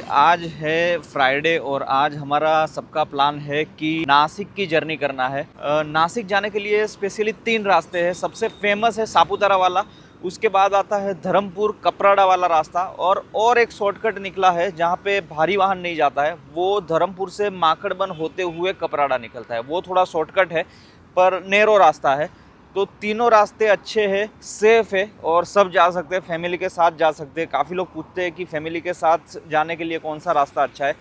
आज है फ्राइडे और आज हमारा सबका प्लान है कि नासिक की जर्नी करना है। नासिक जाने के लिए स्पेशली 3 रास्ते हैं। सबसे फेमस है सापुतारा वाला, उसके बाद आता है धर्मपुर कपराड़ा वाला रास्ता और एक शॉर्टकट निकला है जहाँ पे भारी वाहन नहीं जाता है। वो धर्मपुर से माकड़बन होते हुए कपराड़ा निकलता है। वो थोड़ा शॉर्टकट है पर नैरो रास्ता है। तो तीनों रास्ते अच्छे हैं, सेफ़ है और सब जा सकते हैं, फैमिली के साथ जा सकते हैं। काफ़ी लोग पूछते हैं कि फैमिली के साथ जाने के लिए कौन सा रास्ता अच्छा है।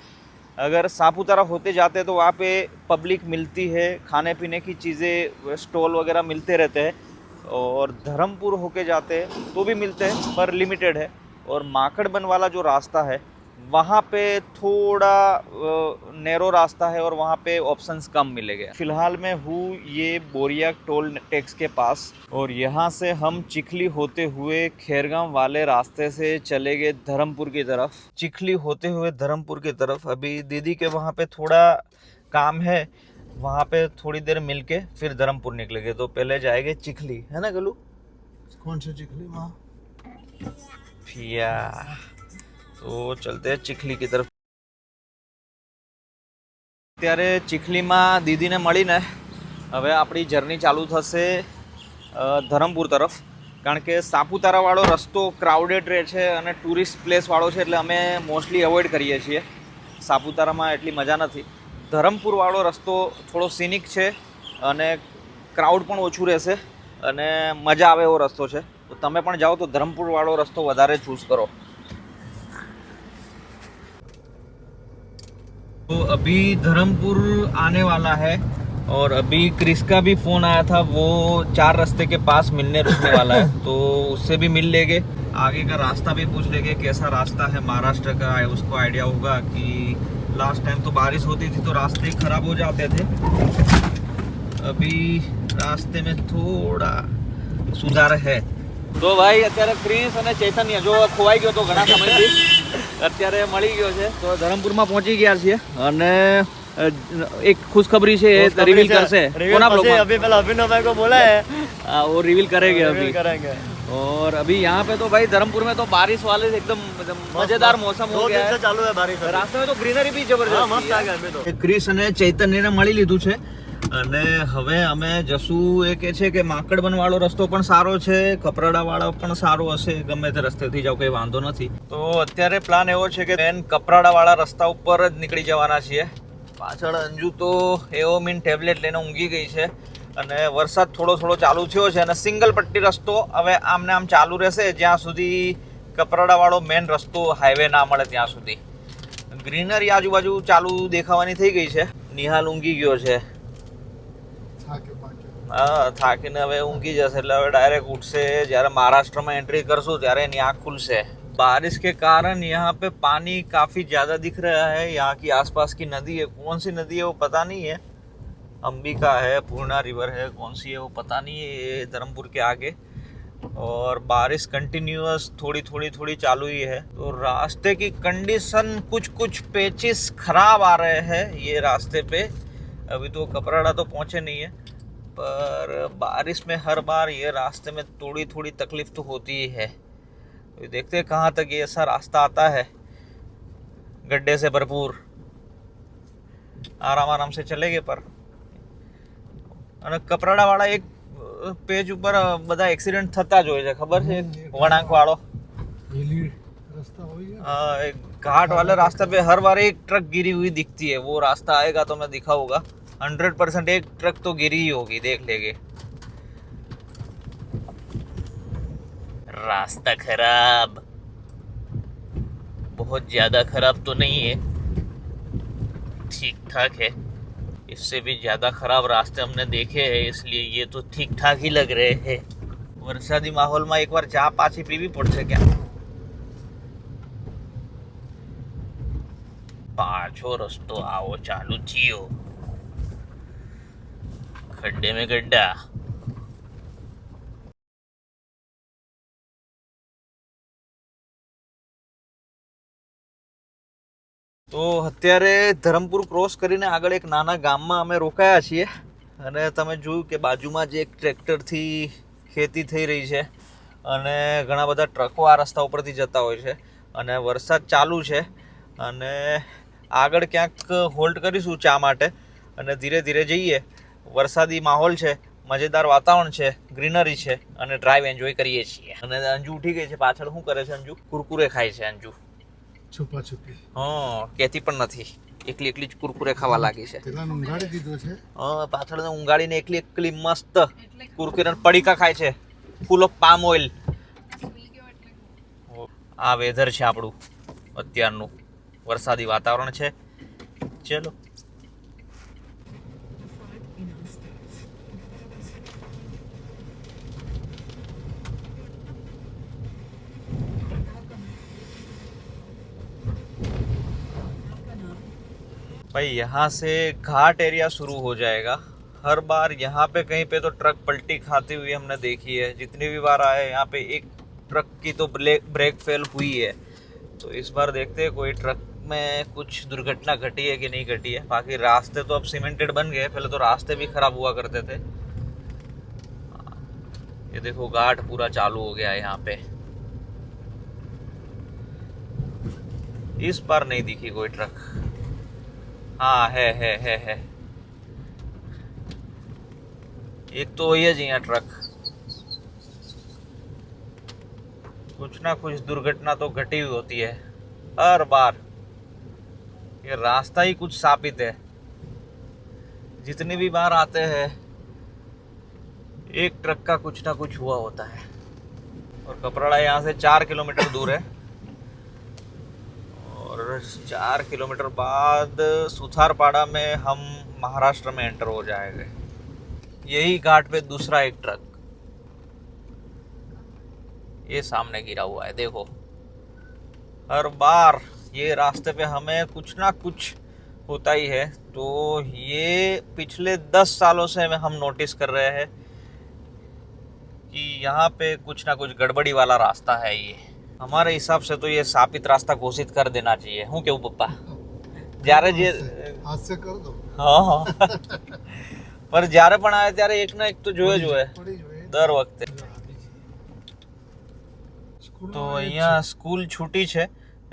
अगर सापुतारा होते जाते तो वहाँ पे पब्लिक मिलती है, खाने पीने की चीज़ें, स्टॉल वगैरह मिलते रहते हैं। और धर्मपुर होके जाते हैं तो भी मिलते हैं पर लिमिटेड है। और माकड़बन वाला जो रास्ता है वहाँ पे थोड़ा नैरो रास्ता है और वहाँ पे ऑप्शंस कम मिलेंगे। फ़िलहाल मैं हूँ ये बोरिया टोल टैक्स के पास और यहाँ से हम चिखली होते हुए खैरगांव वाले रास्ते से चले गए धर्मपुर की तरफ। चिखली होते हुए धर्मपुर की तरफ अभी दीदी के वहाँ पे थोड़ा काम है, वहाँ पे थोड़ी देर मिल के फिर धर्मपुर निकलेंगे। तो पहले जाएंगे चिखली, है ना गलू? कौन सा चिखली? वहाँ फिया। तो चलते हैं चिखली की तरफ। અત્યારે ચીખલીમાં દીદીને મળીને હવે આપણી જર્ની ચાલુ થશે ધરમપુર તરફ, કારણ કે સાપુતારાવાળો રસ્તો ક્રાઉડેડ રહે છે અને ટુરિસ્ટ પ્લેસવાળો છે એટલે અમે મોસ્ટલી અવોઇડ કરીએ છીએ। સાપુતારામાં એટલી મજા નથી। ધરમપુરવાળો રસ્તો થોડો સિનિક છે અને ક્રાઉડ પણ ઓછું રહેશે અને મજા આવે એવો રસ્તો છે। તો તમે પણ જાઓ તો ધરમપુરવાળો રસ્તો વધારે ચૂઝ કરો। तो अभी धर्मपुर आने वाला है और अभी क्रिस का भी फ़ोन आया था, वो 4 रास्ते के पास मिलने रुकने वाला है। तो उससे भी मिल लेंगे, आगे का रास्ता भी पूछ लेंगे कैसा रास्ता है महाराष्ट्र का है, उसको आइडिया होगा कि लास्ट टाइम तो बारिश होती थी तो रास्ते खराब हो जाते थे। अभी रास्ते में थोड़ा सुधार है। तो भाई અત્યારે ક્રિસ અને ચૈતન્ય જો ખોવાઈ ગયો તો ઘણા સમયથી અત્યારે મળી ગયો છે। તો ધરમપુરમાં પહોંચી ગયા છીએ અને એક ખુશખબરી છે એ रिवील કરશે કોના બ્લોગમાં? अभी पहले अभिनव भाई को बोला है, वो रिवील करेंगे अभी करेंगे। और अभी यहाँ पे तो भाई धर्मपुर में तो बारिश वाले एकदम मजेदार मौसम हो गया है। चालू है बारिश, रास्ते में तो ग्रीनरी भी जबरदस्त मस्त आ गया। अभी तो ક્રિસ અને ચૈતન્યને મળી લીધું છે અને હવે અમે જશું એ કહે છે કે માકડબન વાળો રસ્તો પણ સારો છે, કપરાડા વાળો પણ સારો હશે, ગમે તે રસ્તેથી જાવ કંઈ વાંધો નથી। તો અત્યારે પ્લાન એવો છે કે મેન કપરાડા વાળા રસ્તા ઉપર જ નીકળી જવાના છીએ। પાછળ અંજુ તો એવો મીન ટેબ્લેટ લઈને ઊંઘી ગઈ છે અને વરસાદ થોડો થોડો ચાલુ થયો છે અને સિંગલ પટ્ટી રસ્તો હવે આમને આમ ચાલુ રહેશે જ્યાં સુધી કપરાડા વાળો મેન રસ્તો હાઈવે ના મળે ત્યાં સુધી। ગ્રીનરી આજુબાજુ ચાલુ દેખાવાની થઈ ગઈ છે। નિહાલ ઊંઘી ગયો છે, हाँ થાકીને હવે ઊંઘી જશે એટલે હવે ડાયરેક્ટ ઉઠશે જ્યારે મહારાष्ट्र में एंट्री करसूँ ત્યારે એની આંખ ખુલશે। बारिश के कारण यहाँ पे पानी काफ़ी ज़्यादा दिख रहा है। यहाँ की आसपास की नदी है, कौन सी नदी है वो पता नहीं है, अंबिका है, पूर्णा रिवर है, कौन सी है वो पता नहीं है, ये धर्मपुर के आगे। और बारिश कंटिन्यूअस थोड़ी चालू ही है। तो रास्ते की कंडीशन कुछ पेचिस खराब आ रहे हैं ये रास्ते पे। अभी तो कपराड़ा तो पहुँचे नहीं है पर बारिश में हर बार ये रास्ते में थोड़ी तकलीफ तो होती ही है। तो देखते हैं कहाँ तक ये ऐसा रास्ता आता है, गड्ढे से भरपूर। आराम से चलेंगे पर અને કપરાડાવાળા એક પેજ ઉપર બધા એક્સિડન્ટ થતા જ હોય છે, ખબર છે? વળાંક વાળો एक घाट वाले रास्ते पे हर बार एक ट्रक गिरी हुई दिखती है। वो रास्ता आएगा तो मैं दिखाऊंगा, 100% एक ट्रक तो गिरी ही होगी, देख लेंगे। रास्ता खराब, बहुत ज्यादा खराब तो नहीं है, ठीक ठाक है। इससे भी ज्यादा खराब रास्ते हमने देखे हैं इसलिए ये तो ठीक ठाक ही लग रहे हैं। वरसादी माहौल में एक बार चा पाछी पीवी पड़શે क्या? पाछो रस्तो आओ चालू थियो, खड्डे में गड्ढा। તો અત્યારે ધરમપુર ક્રોસ કરીને આગળ એક નાના ગામમાં અમે રોકાયા છીએ અને તમે જોયું કે બાજુમાં જ એક ટ્રેક્ટરથી ખેતી થઈ રહી છે અને ઘણા બધા ટ્રકો આ રસ્તા ઉપરથી જતા હોય છે અને વરસાદ ચાલુ છે અને આગળ ક્યાંક હોલ્ડ કરીશું ચા માટે અને ધીરે ધીરે જઈએ. વરસાદી માહોલ છે, મજેદાર વાતાવરણ છે, ગ્રીનરી છે અને ડ્રાઈવ એન્જોય કરીએ છીએ. અને અંજુ ઉઠી ગઈ છે. પાછળ શું કરે છે અંજુ? કુરકુરે ખાય છે અંજુ. છુપા છુપી. હા, કહેતી પણ નથી. એકલી એકલી જ કુરકુરે ખાવા લાગી છે. પેલા ઊંઘાડી દીધો છે. હા, પાછળ ઊંઘાડીને એકલી એકલી મસ્ત કુરકુરે પડીકા ખાય છે, ફૂલ ઓફ પામ ઓઇલ. આ વેધર છે આપણું અત્યારનું, વરસાદી વાતાવરણ છે. ચલો भाई, यहाँ से घाट एरिया शुरू हो जाएगा. हर बार यहाँ पे कहीं पे तो ट्रक पलटी खाती हुई हमने देखी है. जितनी भी बार आए यहाँ पे एक ट्रक की तो ब्रेक फेल हुई है. तो इस बार देखते हैं कोई ट्रक में कुछ दुर्घटना घटी है कि नहीं घटी है. बाकी रास्ते तो अब सीमेंटेड बन गए, पहले तो रास्ते भी खराब हुआ करते थे. ये देखो घाट पूरा चालू हो गया है यहाँ पे. इस बार नहीं दिखी कोई ट्रक. हाँ है. एक तो वही है जी यहाँ ट्रक. कुछ ना कुछ दुर्घटना तो घटी हुई होती है हर बार. ये रास्ता ही कुछ साबित है. जितनी भी बार आते हैं एक ट्रक का कुछ ना कुछ हुआ होता है. और कपराड़ा यहाँ से 4 किलोमीटर दूर है. और 4 किलोमीटर बाद सुथारपाड़ा में हम महाराष्ट्र में एंटर हो जाएंगे. यही घाट पे दूसरा एक ट्रक ये सामने गिरा हुआ है. देखो, हर बार ये रास्ते पे हमें कुछ ना कुछ होता ही है. तो ये पिछले 10 सालों से हम नोटिस कर रहे हैं कि यहाँ पे कुछ ना कुछ गड़बड़ी वाला रास्ता है. ये हमारे हिसाब से तो ये साबित रास्ता घोषित कर देना चाहिए. હું કેવું પપ્પા? જ્યારે જે હાથ से कर दो. હા પર જ્યારે પણ આવે ત્યારે એક ના એક તો જોયે જ હોય દર વખતે. તો અહીંયા સ્કૂલ છૂટી છે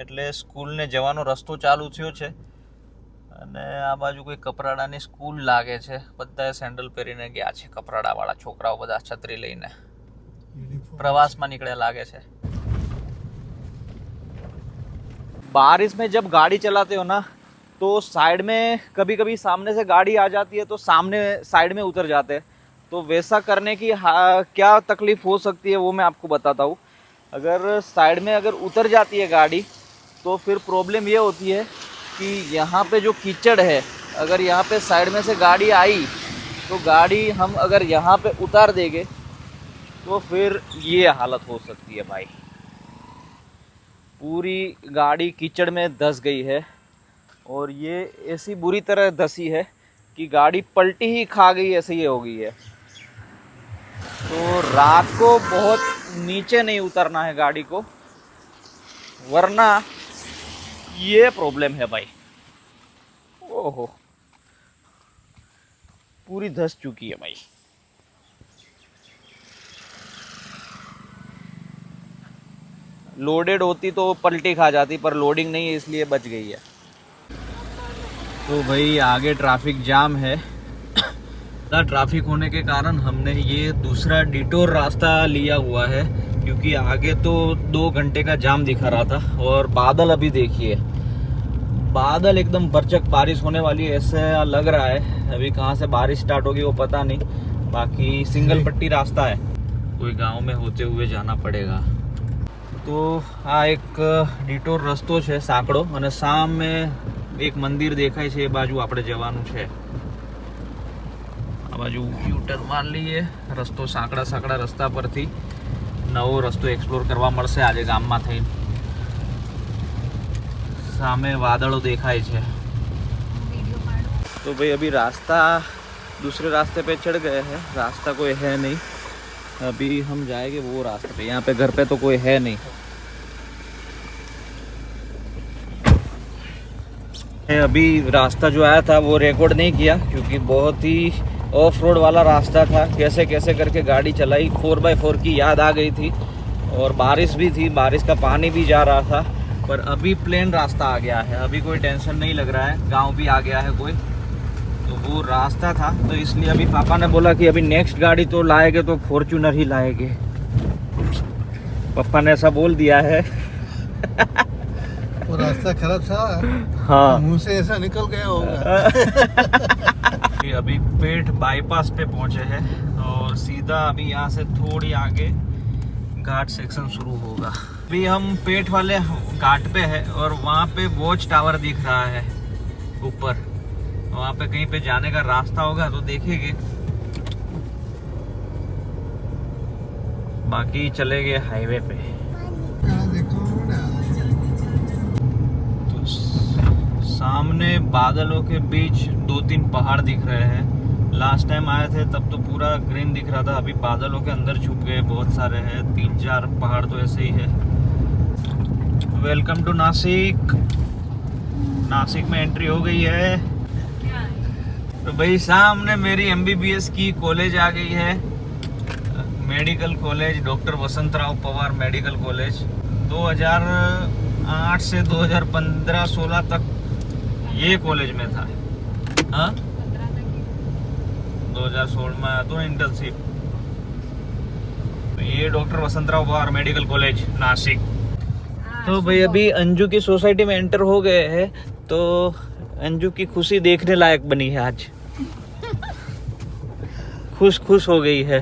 એટલે સ્કૂલને જવાનો રસ્તો ચાલુ થયો છે. અને આ બાજુ કોઈ કપરાડાની સ્કૂલ લાગે છે. બધાએ સેન્ડલ પહેરીને ગયા છે. કપરાડાવાળા છોકરાઓ બધા છત્રી લઈને પ્રવાસમાં નીકળ્યા લાગે છે. बारिश में जब गाड़ी चलाते हो ना तो साइड में कभी कभी सामने से गाड़ी आ जाती है तो सामने साइड में उतर जाते हैं. तो वैसा करने की क्या तकलीफ़ हो सकती है वो मैं आपको बताता हूँ. अगर साइड में अगर उतर जाती है गाड़ी तो फिर प्रॉब्लम ये होती है कि यहाँ पे जो कीचड़ है, अगर यहाँ पे साइड में से गाड़ी आई तो गाड़ी हम अगर यहाँ पे उतार देंगे तो फिर ये हालत हो सकती है भाई. पूरी गाड़ी कीचड़ में धंस गई है और ये ऐसी बुरी तरह धंसी है कि गाड़ी पलटी ही खा गई, ऐसे ही हो गई है. तो रात को बहुत नीचे नहीं उतरना है गाड़ी को, वरना ये प्रॉब्लम है भाई. ओहो, पूरी धंस चुकी है भाई. लोडेड होती तो पलटी खा जाती, पर लोडिंग नहीं है इसलिए बच गई है. तो भाई आगे ट्रैफिक जाम है. ट्रैफिक होने के कारण हमने ये दूसरा डिटोर रास्ता लिया हुआ है, क्योंकि आगे तो 2 घंटे का जाम दिखा रहा था. और बादल अभी देखिए, बादल एकदम भरचक बारिश होने वाली है ऐसा लग रहा है. अभी कहाँ से बारिश स्टार्ट होगी वो पता नहीं. बाकी सिंगल पट्टी रास्ता है, कोई गांव में होते हुए जाना पड़ेगा. तो આ એક ડિટોર રસ્તો છે સાંકડો, અને સામે એક મંદિર દેખાય છે. એ બાજુ આપણે જવાનું છે. આ બાજુ યુટર્ન માર લઈએ. રસ્તો સાંકડા રસ્તા પરથી નવો રસ્તો એક્સપ્લોર કરવા મળશે આજે ગામમાં થઈને. સામે વાદળો દેખાય છે. तो भाई अभी रास्ता दूसरे रास्ते पे चढ़ गए हैं. रास्ता कोई है नहीं. अभी हम जाएंगे वो रास्ते पे. यहाँ पे घर पे तो कोई है नहीं. अभी रास्ता जो आया था वो रिकॉर्ड नहीं किया, क्योंकि बहुत ही ऑफ रोड वाला रास्ता था. कैसे कैसे करके गाड़ी चलाई. 4x4 की याद आ गई थी और बारिश भी थी, बारिश का पानी भी जा रहा था. पर अभी प्लेन रास्ता आ गया है, अभी कोई टेंशन नहीं लग रहा है। गांव भी आ गया है कोई, तो वो रास्ता था, तो इसलिए अभी पापा ने बोला कि अभी नेक्स्ट गाड़ी तो लाएंगे तो फॉर्च्यूनर ही लाएंगे। पापा ने ऐसा बोल दिया है। वो रास्ता खराब था। हाँ, मुंह से ऐसा निकल गया होगा। अभी पेठ बाईपास पे पहुंचे हैं और सीधा अभी यहाँ से थोड़ी आगे घाट सेक्शन शुरू होगा। अभी हम पेठ वाले घाट पे है और वहाँ पे वॉच टावर दिख रहा है ऊपर, वहाँ पे कहीं पे जाने का रास्ता होगा तो देखेंगे, बाकी चले गए हाईवे पे। तो सामने बादलों के बीच 2-3 पहाड़ दिख रहे हैं। लास्ट टाइम आए थे तब तो पूरा ग्रीन दिख रहा था, अभी बादलों के अंदर छुप गए, बहुत सारे हैं, 3-4 पहाड़ तो ऐसे ही है। Welcome to Nashik. नासिक में एंट्री हो गई है। तो भाई सामने मेरी MBBS की कॉलेज आ गई है, medical college, doctor Vasantrao Pawar medical college. 2008 से 2015-16 तक ये कॉलेज में था। हाँ, 2016 में आया तो इंटर्नशिप। ये doctor Vasantrao Pawar medical college Nashik. तो भाई अभी अंजू की सोसाइटी में एंटर हो गए हैं, तो अंजू की खुशी देखने लायक बनी है आज। खुश हो गई है।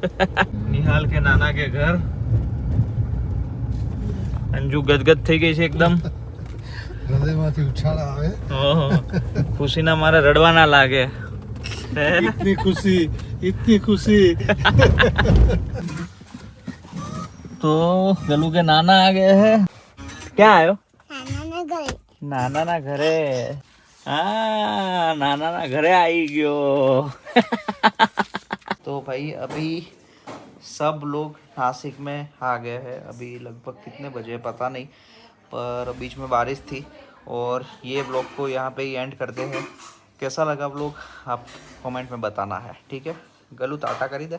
निहाल के नाना के घर अंजू गदगद થઈ ગઈ છે એકદમ। હૃદયમાંથી ઉછાળા આવે। ઓહો, ખુશીના મારે રડવા ના લાગે। इतनी खुशी। तो गलू के नाना आ गए हैं। क्या आयो? नाना ना घरे। नाना ना घरे आई गयो। तो भाई अभी सब लोग नासिक में आ गए हैं। अभी लगभग कितने बजे पता नहीं, पर बीच में बारिश थी और ये ब्लॉग को यहाँ पे ही एंड करते हैं। कैसा लगा ब्लॉग आप कमेंट में बताना है, ठीक है। गलू टाटा करी दे।